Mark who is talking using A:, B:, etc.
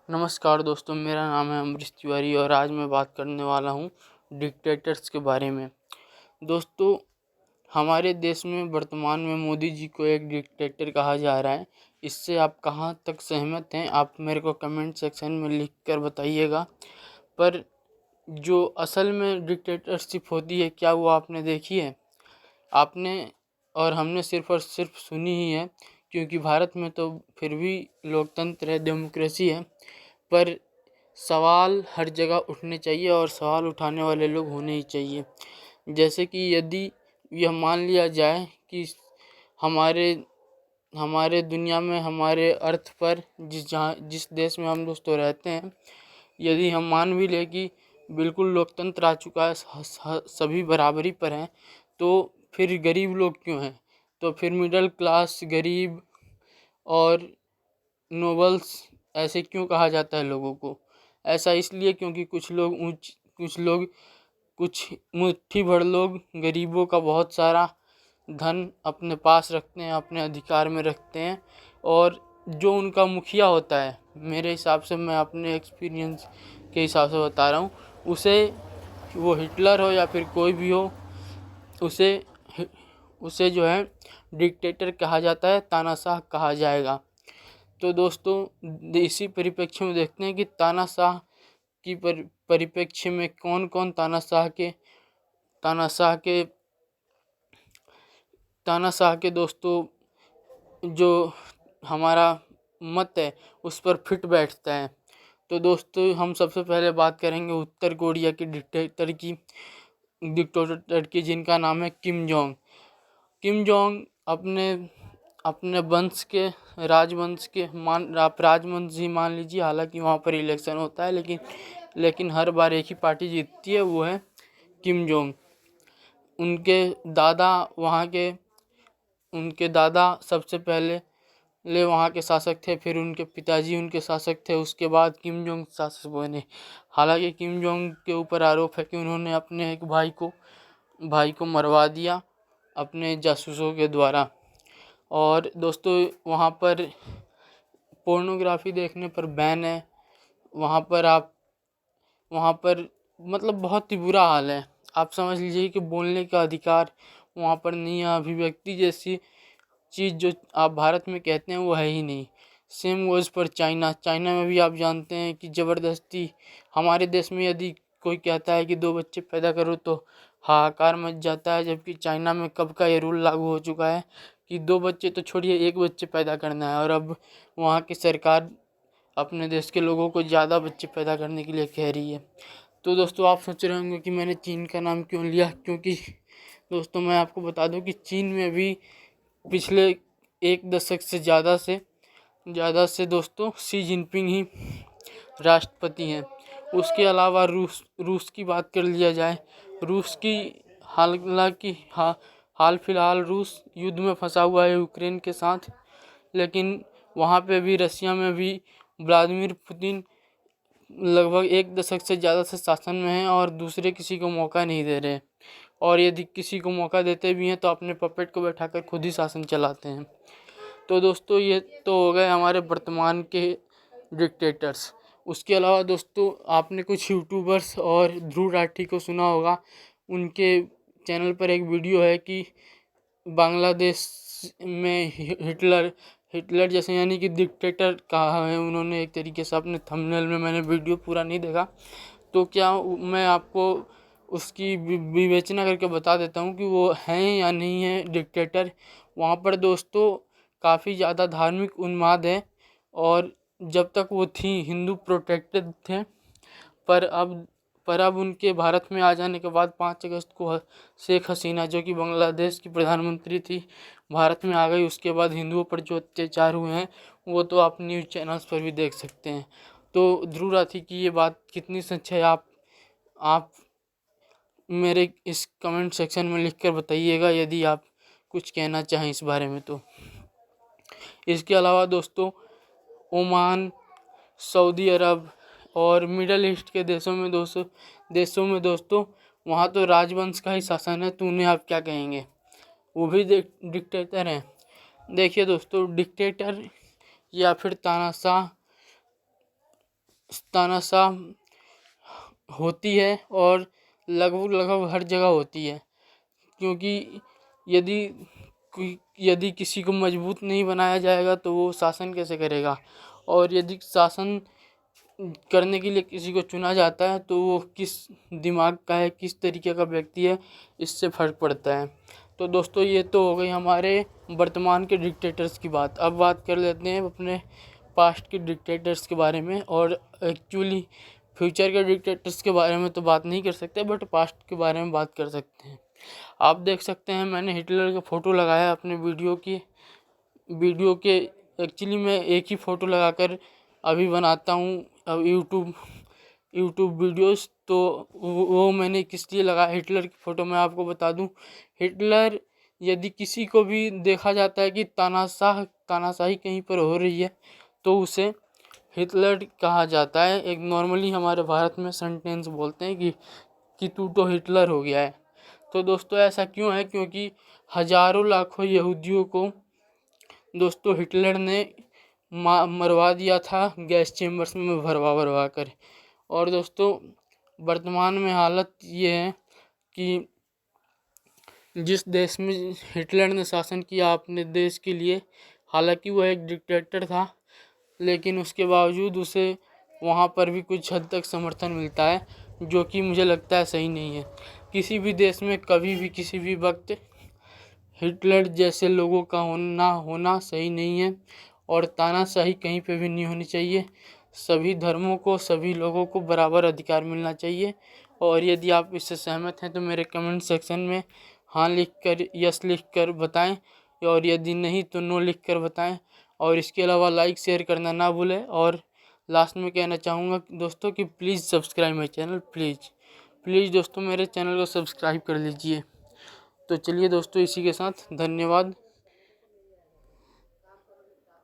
A: नमस्कार दोस्तों, मेरा नाम है अमरीश तिवारी और आज मैं बात करने वाला हूँ डिक्टेटर्स के बारे में। दोस्तों, हमारे देश में वर्तमान में मोदी जी को एक डिक्टेटर कहा जा रहा है। इससे आप कहाँ तक सहमत हैं, आप मेरे को कमेंट सेक्शन में लिख कर बताइएगा। पर जो असल में डिक्टेटरशिप होती है, क्या वो आपने देखी है? आपने और हमने सिर्फ और सिर्फ सुनी ही है, क्योंकि भारत में तो फिर भी लोकतंत्र है, डेमोक्रेसी है। पर सवाल हर जगह उठने चाहिए और सवाल उठाने वाले लोग होने ही चाहिए। जैसे कि यदि यह मान लिया जाए कि हमारे हमारे दुनिया में, हमारे अर्थ पर, जिस देश में हम दोस्तों रहते हैं, यदि हम मान भी ले कि बिल्कुल लोकतंत्र आ चुका है, सभी बराबरी पर हैं, तो फिर गरीब लोग क्यों हैं? तो फिर मिडिल क्लास, गरीब और नोबल्स ऐसे क्यों कहा जाता है लोगों को? ऐसा इसलिए क्योंकि कुछ मुट्ठी भर लोग गरीबों का बहुत सारा धन अपने पास रखते हैं, अपने अधिकार में रखते हैं। और जो उनका मुखिया होता है, मेरे हिसाब से, मैं अपने एक्सपीरियंस के हिसाब से बता रहा हूँ, उसे, वो हिटलर हो या फिर कोई भी हो, उसे उसे जो है डिक्टेटर कहा जाता है, तानाशाह कहा जाएगा। तो दोस्तों, इसी परिप्रेक्ष्य में देखते हैं कि तानाशाह की परिप्रेक्ष्य में कौन कौन तानाशाह के दोस्तों जो हमारा मत है उस पर फिट बैठता है। तो दोस्तों, हम सबसे पहले बात करेंगे उत्तर कोरिया के डिक्टेटर की, जिनका नाम है किम जोंग। किम जोंग अपने अपने वंश के, राजवंश के, आप राजवंश ही मान लीजिए, हालांकि वहाँ पर इलेक्शन होता है, लेकिन हर बार एक ही पार्टी जीतती है, वो है किम जोंग। उनके दादा उनके दादा सबसे पहले वहाँ के शासक थे, फिर उनके पिताजी उनके शासक थे, उसके बाद किम जोंग शासक बने। हालांकि किम जोंग के ऊपर आरोप है कि उन्होंने अपने एक भाई को मरवा दिया अपने जासूसों के द्वारा। और दोस्तों, वहाँ पर पोर्नोग्राफी देखने पर बैन है। वहाँ पर मतलब बहुत ही बुरा हाल है। आप समझ लीजिए कि बोलने का अधिकार वहाँ पर नहीं है। अभिव्यक्ति जैसी चीज़ जो आप भारत में कहते हैं, वो है ही नहीं। सेम गोज़ पर चाइना में भी आप जानते हैं कि ज़बरदस्ती, हमारे देश में यदि कोई कहता है कि 2 बच्चे पैदा करो तो हाहाकार मच जाता है, जबकि चाइना में कब का ये रूल लागू हो चुका है कि 2 बच्चे तो छोड़िए, 1 बच्चे पैदा करना है। और अब वहाँ की सरकार अपने देश के लोगों को ज़्यादा बच्चे पैदा करने के लिए कह रही है। तो दोस्तों, आप सोच रहे होंगे कि मैंने चीन का नाम क्यों लिया, क्योंकि दोस्तों मैं आपको बता दूं कि चीन में भी पिछले 1 दशक से ज़्यादा से दोस्तों शी जिनपिंग ही राष्ट्रपति हैं। उसके अलावा रूस की बात कर लिया जाए, रूस की, हालांकि हाल फिलहाल रूस युद्ध में फंसा हुआ है यूक्रेन के साथ, लेकिन वहाँ पे भी, रसिया में भी व्लादिमीर पुतिन लगभग 1 दशक से ज़्यादा से शासन में हैं और दूसरे किसी को मौका नहीं दे रहे। और यदि किसी को मौका देते भी हैं तो अपने पपेट को बैठाकर खुद ही शासन चलाते हैं। तो दोस्तों, ये तो हो गए हमारे वर्तमान के डिक्टेटर्स। उसके अलावा दोस्तों, आपने कुछ यूट्यूबर्स और ध्रुव राठी को सुना होगा। उनके चैनल पर एक वीडियो है कि बांग्लादेश में हिटलर जैसे, यानी कि डिक्टेटर कहा है उन्होंने एक तरीके से अपने थंबनेल में। मैंने वीडियो पूरा नहीं देखा, तो क्या मैं आपको उसकी विवेचना करके बता देता हूँ कि वो हैं या नहीं है डिक्टेटर। वहाँ पर दोस्तों काफ़ी ज़्यादा धार्मिक उन्माद है, और जब तक वो थी हिंदू प्रोटेक्टेड थे। पर अब उनके भारत में आ जाने के बाद 5 अगस्त को शेख हसीना, जो कि बांग्लादेश की प्रधानमंत्री थी, भारत में आ गई। उसके बाद हिंदुओं पर जो अत्याचार हुए हैं, वो तो आप न्यूज़ चैनल्स पर भी देख सकते हैं। तो ध्रुव राठी की ये बात कितनी सच है, आप मेरे इस कमेंट सेक्शन में लिखकर बताइएगा, यदि आप कुछ कहना चाहें इस बारे में तो। इसके अलावा दोस्तों, ओमान, सऊदी अरब और मिडल ईस्ट के देशों में दोस्तों वहाँ तो राजवंश का ही शासन है, तो उन्हें आप क्या कहेंगे? वो भी डिक्टेटर हैं। देखिए दोस्तों, डिक्टेटर या फिर तानाशाह तानाशाह होती है और लगभग लगभग हर जगह होती है, क्योंकि यदि यदि किसी को मजबूत नहीं बनाया जाएगा तो वो शासन कैसे करेगा, और यदि शासन करने के लिए किसी को चुना जाता है तो वो किस दिमाग का है, किस तरीके का व्यक्ति है, इससे फर्क पड़ता है। तो दोस्तों ये तो हो गई हमारे वर्तमान के डिक्टेटर्स की बात। अब बात कर लेते हैं अपने पास्ट के डिक्टेटर्स के बारे में। और एक्चुअली फ्यूचर के डिक्टेटर्स के बारे में तो बात नहीं कर सकते, बट पास्ट के बारे में बात कर सकते हैं। आप देख सकते हैं मैंने हिटलर का फ़ोटो लगाया अपने वीडियो के एक्चुअली मैं एक ही फ़ोटो लगाकर अभी बनाता हूँ अब यूट्यूब वीडियोस। तो वो मैंने किस लिए लगाया हिटलर की फ़ोटो, मैं आपको बता दूं। हिटलर, यदि किसी को भी देखा जाता है कि तानाशाही कहीं पर हो रही है तो उसे हिटलर कहा जाता है। एक नॉर्मली हमारे भारत में सेंटेंस बोलते हैं कि तू तो हिटलर हो गया है। तो दोस्तों ऐसा क्यों है? क्योंकि हजारों लाखों यहूदियों को दोस्तों हिटलर ने मरवा दिया था गैस चेम्बर्स में भरवा कर। और दोस्तों वर्तमान में हालत ये है कि जिस देश में हिटलर ने शासन किया अपने देश के लिए, हालांकि वह एक डिक्टेटर था, लेकिन उसके बावजूद उसे वहाँ पर भी कुछ हद तक समर्थन मिलता है, जो कि मुझे लगता है सही नहीं है। किसी भी देश में कभी भी किसी भी वक्त हिटलर जैसे लोगों का होना सही नहीं है, और तानाशाही कहीं पे भी नहीं होनी चाहिए। सभी धर्मों को, सभी लोगों को बराबर अधिकार मिलना चाहिए। और यदि आप इससे सहमत हैं तो मेरे कमेंट सेक्शन में हाँ लिखकर, यस लिखकर बताएं, और यदि नहीं तो नो लिखकर बताएं। और इसके अलावा लाइक शेयर करना ना भूलें। और लास्ट में कहना चाहूँगा दोस्तों कि please subscribe my channel, please दोस्तों मेरे चैनल को सब्सक्राइब कर लीजिए। तो चलिए दोस्तों, इसी के साथ धन्यवाद।